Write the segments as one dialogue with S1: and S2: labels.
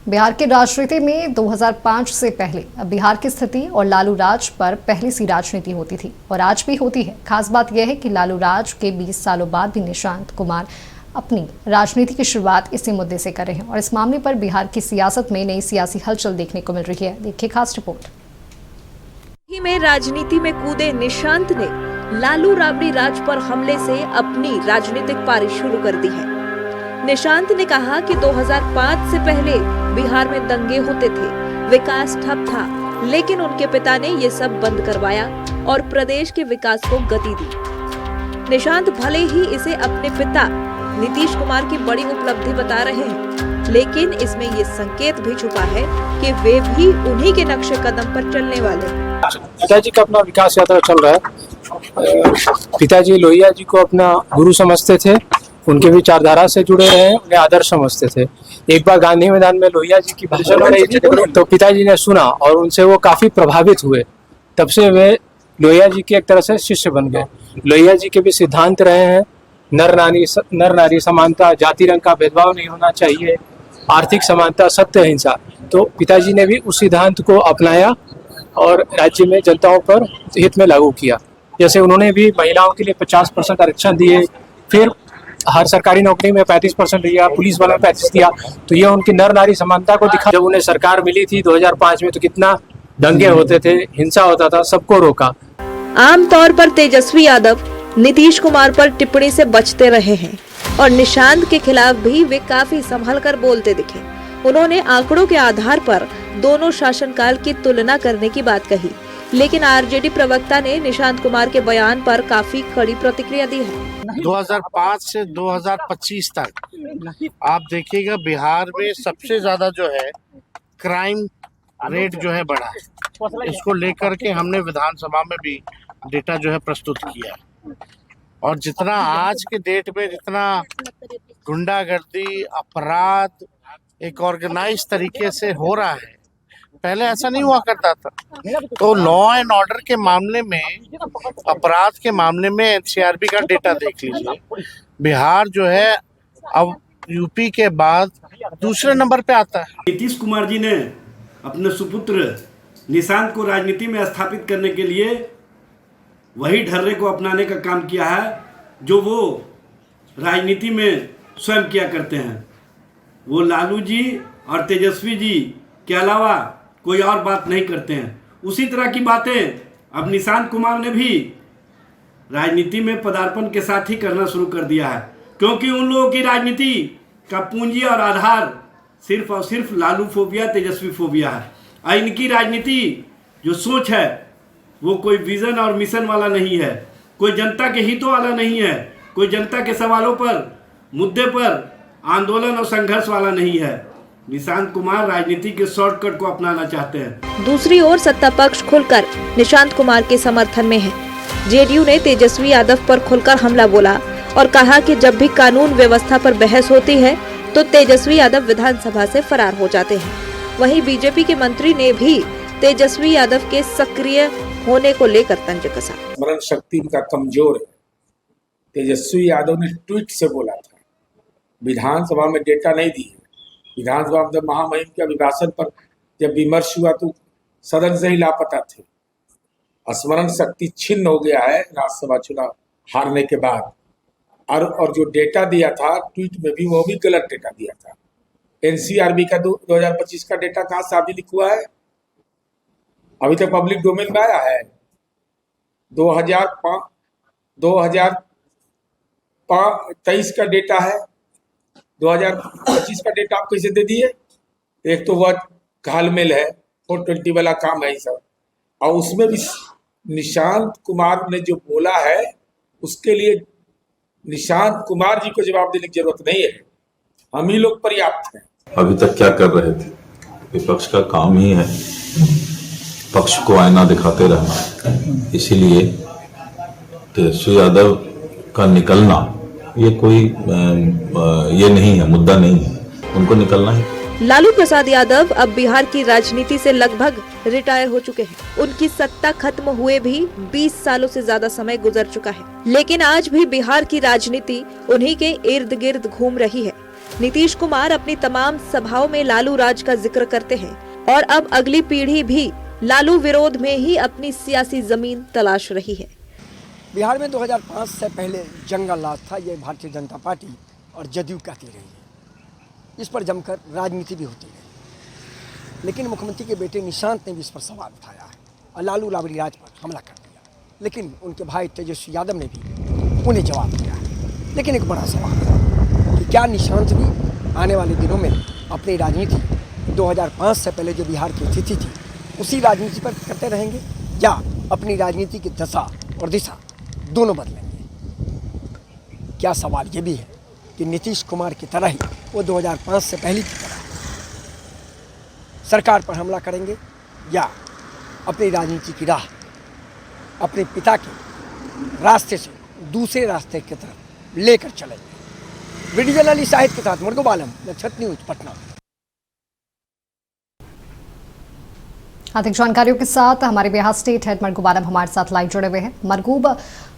S1: बिहार की राजनीति में 2005 से पहले अब बिहार की स्थिति और लालू राज पर पहली सी राजनीति होती थी और आज भी होती है। खास बात यह है कि लालू राज के 20 सालों बाद भी निशांत कुमार अपनी राजनीति की शुरुआत इसी मुद्दे से कर रहे हैं और इस मामले पर बिहार की सियासत में नई सियासी हलचल देखने को मिल रही है। देखिए खास रिपोर्ट।
S2: ही में राजनीति में कूदे निशांत ने लालू राबड़ी राज पर हमले से अपनी राजनीतिक पारी शुरू कर दी है। निशांत ने कहा कि 2005 से पहले बिहार में दंगे होते थे, विकास ठप था, लेकिन उनके पिता ने ये सब बंद करवाया और प्रदेश के विकास को गति दी। निशांत भले ही इसे अपने पिता नीतीश कुमार की बड़ी उपलब्धि बता रहे हैं, लेकिन इसमें ये संकेत भी छुपा है कि वे भी उन्हीं के नक्शे कदम पर चलने वाले हैं।
S3: पिताजी का अपना विकास यात्रा चल रहा है। पिताजी लोहिया जी को अपना गुरु समझते थे, उनके विचारधारा से जुड़े रहे हैं, उन्हें आदर्श समझते थे। एक बार गांधी मैदान में लोहिया जी की भाषण हो रही थी तो पिताजी ने सुना और उनसे वो काफी प्रभावित हुए। तब से वे लोहिया जी के एक तरह से शिष्य बन गए। लोहिया जी के भी सिद्धांत रहे हैं नर नारी समानता, जाति रंग का भेदभाव नहीं होना चाहिए, आर्थिक समानता, सत्य अहिंसा। तो पिताजी ने भी उस सिद्धांत को अपनाया और राज्य में जनताओं पर हित में लागू किया। जैसे उन्होंने भी महिलाओं के लिए 50% आरक्षण दिए, फिर हर सरकारी नौकरी में 35% दिया, पुलिस वालों में 35 दिया। तो ये उनकी नर नारी समानता को दिखा। जब उन्हें सरकार मिली थी 2005 में तो कितना दंगे होते थे, हिंसा होता था, सबको रोका।
S2: आमतौर पर तेजस्वी यादव नीतीश कुमार पर टिप्पणी से बचते रहे हैं और निशांत के खिलाफ भी वे काफी संभल कर बोलते दिखे। उन्होंने आंकड़ों के आधार पर दोनों शासनकाल की तुलना करने की बात कही, लेकिन आरजेडी प्रवक्ता ने निशांत कुमार के बयान पर काफी कड़ी प्रतिक्रिया दी है।
S4: 2005 से 2025 तक आप देखिएगा बिहार में सबसे ज्यादा जो है क्राइम रेट जो है बढ़ा है। इसको लेकर के हमने विधानसभा में भी डेटा जो है प्रस्तुत किया है। और जितना आज के डेट में जितना गुंडागर्दी, अपराध एक ऑर्गेनाइज तरीके से हो रहा है, पहले ऐसा नहीं हुआ करता था। तो लॉ एंड ऑर्डर के मामले में, अपराध के मामले में एनसीआरबी का डेटा देख लीजिए। बिहार जो है अब यूपी के बाद दूसरे नंबर पे आता है।
S5: नीतीश कुमार जी ने अपने सुपुत्र निशांत को राजनीति में स्थापित करने के लिए वही ढर्रे को अपनाने का काम किया है जो वो राजनीति में स्वयं किया करते हैं। वो लालू जी और तेजस्वी जी के अलावा कोई और बात नहीं करते हैं। उसी तरह की बातें अब निशांत कुमार ने भी राजनीति में पदार्पण के साथ ही करना शुरू कर दिया है, क्योंकि उन लोगों की राजनीति का पूंजी और आधार सिर्फ और सिर्फ लालू फोबिया, तेजस्वी फोबिया है। और इनकी राजनीति जो सोच है वो कोई विजन और मिशन वाला नहीं है, कोई जनता के हितों वाला नहीं है, कोई जनता के सवालों पर, मुद्दे पर आंदोलन और संघर्ष वाला नहीं है। निशांत कुमार राजनीति के शॉर्टकट को अपनाना चाहते हैं।
S2: दूसरी ओर सत्ता पक्ष खुलकर निशांत कुमार के समर्थन में है। जेडीयू ने तेजस्वी यादव पर खुलकर हमला बोला और कहा कि जब भी कानून व्यवस्था पर बहस होती है तो तेजस्वी यादव विधानसभा से फरार हो जाते हैं। वहीं बीजेपी के मंत्री ने भी तेजस्वी यादव के सक्रिय होने को लेकर तंज कसा।
S6: स्मरण शक्ति इनका कमजोर है। तेजस्वी यादव ने ट्वीट से बोला था, विधानसभा में डेटा नहीं दी है। विधानसभा में महामहिम के अभिभाषण पर जब विमर्श हुआ तो सदन से ही लापता थे। स्मरण शक्ति छिन्न हो गया है राज्यसभा चुनाव हारने के बाद। और जो डेटा दिया था ट्वीट में भी, वो भी गलत डेटा दिया था। एनसीआरबी का 2025 का डेटा कहाँ सार्वजनिक हुआ है? अभी तक पब्लिक डोमेन में आया है। 2023 का डेटा है, 2025 का डेटा आप कैसे दे दिए? एक तो वह घालमेल है, 420 वाला काम है सब। और उसमें भी निशांत कुमार ने जो बोला है उसके लिए निशांत कुमार जी को जवाब देने की जरूरत नहीं है, हम ही लोग पर्याप्त हैं।
S7: अभी तक क्या कर रहे थे? विपक्ष का काम ही है पक्ष को आईना दिखाते रहना। इसीलिए तेजस्वी यादव का निकलना ये कोई ये नहीं है, मुद्दा नहीं है, उनको निकलना ही।
S2: लालू प्रसाद यादव अब बिहार की राजनीति से लगभग रिटायर हो चुके हैं। उनकी सत्ता खत्म हुए भी 20 सालों से ज्यादा समय गुजर चुका है, लेकिन आज भी बिहार की राजनीति उन्हीं के इर्द गिर्द घूम रही है। नीतीश कुमार अपनी तमाम सभाओं में लालू राज का जिक्र करते हैं और अब अगली पीढ़ी भी लालू विरोध में ही अपनी सियासी जमीन तलाश रही है।
S8: बिहार में 2005 से पहले जंगल राज था, ये भारतीय जनता पार्टी और जदयू कहती रही है। इस पर जमकर राजनीति भी होती रही, लेकिन मुख्यमंत्री के बेटे निशांत ने भी इस पर सवाल उठाया है और लालू राबड़ी राज पर हमला कर दिया। लेकिन उनके भाई तेजस्वी यादव ने भी उन्हें जवाब दिया है। लेकिन एक बड़ा सवाल है कि क्या निशांत भी आने वाले दिनों में अपनी राजनीति 2005 से पहले जो बिहार की स्थिति थी उसी राजनीति पर करते रहेंगे, या अपनी राजनीति की दशा और दिशा दोनों बदलेंगे? क्या सवाल ये भी है कि नीतीश कुमार की तरह ही वो 2005 से पहले की तरह सरकार पर हमला करेंगे, या अपनी राजनीति की राह अपने पिता के रास्ते से दूसरे रास्ते की तरफ लेकर चलेंगे? वीडियो जर्नलिस्ट शाहिद के साथ मरगूब आलम, नक्षत्र न्यूज, पटना।
S1: अधिक जानकारियों के साथ हमारे बिहार स्टेट हेड मरगूब आलम हमारे साथ लाइव जुड़े हुए हैं। मरगूब,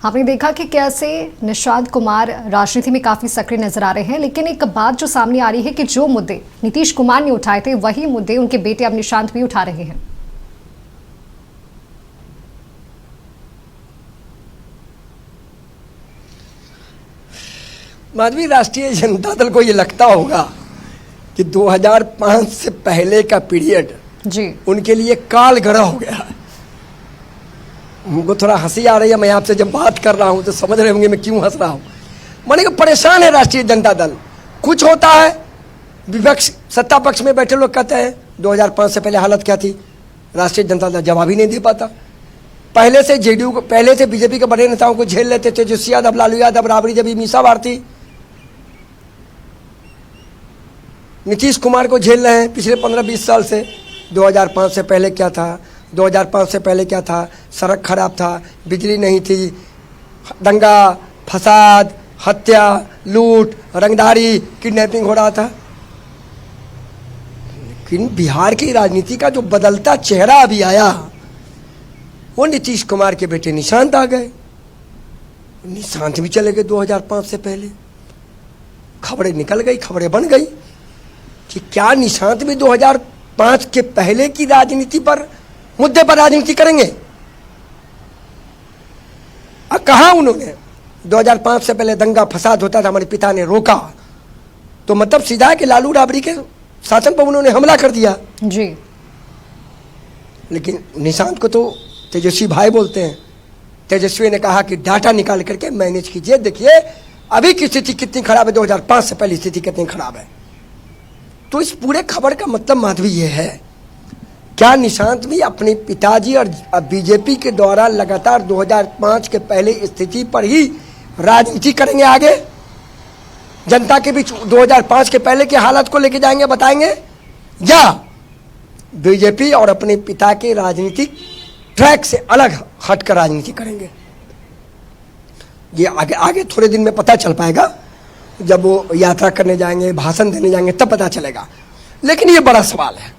S1: आपने देखा कि कैसे निशांत कुमार राजनीति में काफी सक्रिय नजर आ रहे हैं, लेकिन एक बात जो सामने आ रही है कि जो मुद्दे नीतीश कुमार ने उठाए थे वही मुद्दे उनके बेटे अब निशांत भी उठा रहे हैं।
S8: माधवी, राष्ट्रीय जनता दल को ये लगता होगा कि 2005 से पहले का पीरियड
S1: जी
S8: उनके लिए काल गड़ा हो गया है। मुझको थोड़ा हंसी आ रही है, मैं आपसे जब बात कर रहा हूं तो समझ रहे होंगे मैं क्यों हंस रहा हूं। माने कि परेशान है राष्ट्रीय जनता दल। कुछ होता है, विपक्ष सत्ता पक्ष में बैठे लोग कहते हैं 2005 से पहले हालत क्या थी, राष्ट्रीय जनता दल जवाब ही नहीं दे पाता। पहले से जेडीयू को, पहले से बीजेपी के बड़े नेताओं को झेल लेते थे, तेजस्वी यादव, लालू यादव, राबड़ी, जब मीसा भारती, नीतीश कुमार को झेल रहे हैं पिछले 15-20 साल से। 2005 से पहले क्या था, 2005 से पहले क्या था? सड़क खराब था, बिजली नहीं थी, दंगा फसाद, हत्या, लूट, रंगदारी, किडनैपिंग हो रहा था। लेकिन बिहार की राजनीति का जो बदलता चेहरा अभी आया वो नीतीश कुमार के बेटे निशांत आ गए। निशांत भी चले गए 2005 से पहले। खबरें निकल गई, खबरें बन गई कि क्या निशांत भी 2005 के पहले की राजनीति पर, मुद्दे पर राजनीति करेंगे। कहा उन्होंने 2005 से पहले दंगा फसाद होता था, हमारे पिता ने रोका, तो मतलब सीधा है कि लालू राबड़ी के शासन पर उन्होंने हमला कर दिया
S1: जी।
S8: लेकिन निशांत को तो तेजस्वी भाई बोलते हैं। तेजस्वी ने कहा कि डाटा निकाल करके मैनेज कीजिए, देखिए अभी की स्थिति कितनी खराब है, 2005 से पहले स्थिति कितनी खराब है। तो इस पूरे खबर का मतलब माधवी ये है, क्या निशांत भी अपने पिताजी और बीजेपी के द्वारा लगातार 2005 के पहले स्थिति पर ही राजनीति करेंगे आगे? जनता के बीच 2005 के पहले की हालत को लेके जाएंगे, बताएंगे, या बीजेपी और अपने पिता के राजनीतिक ट्रैक से अलग हटकर राजनीति करेंगे? ये आगे आगे थोड़े दिन में पता चल पाएगा, जब वो यात्रा करने जाएंगे, भाषण देने जाएंगे, तब पता चलेगा। लेकिन ये बड़ा सवाल है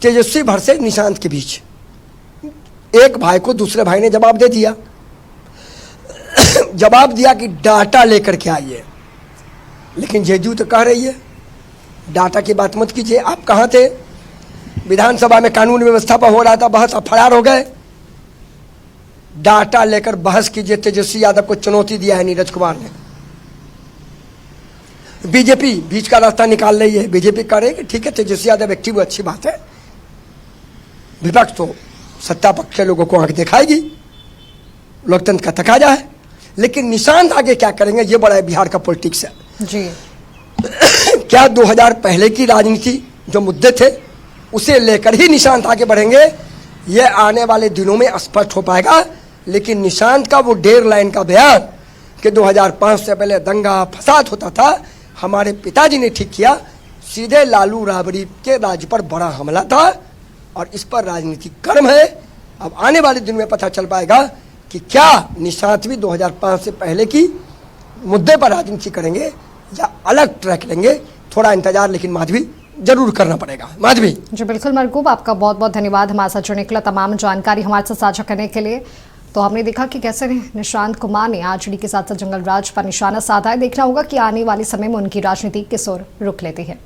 S8: तेजस्वी भर निशांत के बीच। एक भाई को दूसरे भाई ने जवाब दे दिया, जवाब दिया कि डाटा लेकर के आइए। लेकिन जेडीयू तो कह रही है डाटा की बात मत कीजिए। आप कहाँ थे? विधानसभा में कानून व्यवस्था पर हो रहा था बहस, आप फरार हो गए। डाटा लेकर बहस कीजिए, तेजस्वी यादव को चुनौती दिया है नीरज कुमार ने। बीजेपी बीच का रास्ता निकाल रही है। बीजेपी कह रही है कि ठीक है तेजस्वी यादव एक्टिव, अच्छी बात है, विपक्ष तो सत्ता पक्ष के लोगों को आंख दिखाएगी, लोकतंत्र का तकाजा है। लेकिन निशांत आगे क्या करेंगे, ये बड़ा है बिहार का पॉलिटिक्स है
S1: जी।
S8: क्या 2000 पहले की राजनीति जो मुद्दे थे उसे लेकर ही निशांत आगे बढ़ेंगे, ये आने वाले दिनों में स्पष्ट हो पाएगा। लेकिन निशांत का वो 1.5 लाइन का बयान कि 2005 से पहले दंगा फसाद होता था, हमारे पिताजी ने ठीक किया, सीधे लालू राबड़ी के राज्य पर बड़ा हमला था और इस पर राजनीतिक कर्म है। अब आने वाले दिन में पता चल पाएगा कि क्या निशांत भी 2005 से पहले की मुद्दे पर राजनीति करेंगे या अलग ट्रैक लेंगे। थोड़ा इंतजार लेकिन माधवी जरूर करना पड़ेगा। माधवी
S1: जी बिल्कुल मरगूब, आपका बहुत बहुत धन्यवाद हमारे साथ जुड़ने के लिए, तमाम जानकारी हमारे साथ साझा करने के लिए। तो हमने देखा कि कैसे निशांत कुमार ने आरजेडी के साथ साथ जंगल राज पर निशाना साधा है। देखना होगा कि आने वाले समय में उनकी राजनीति किस ओर रुख लेती है।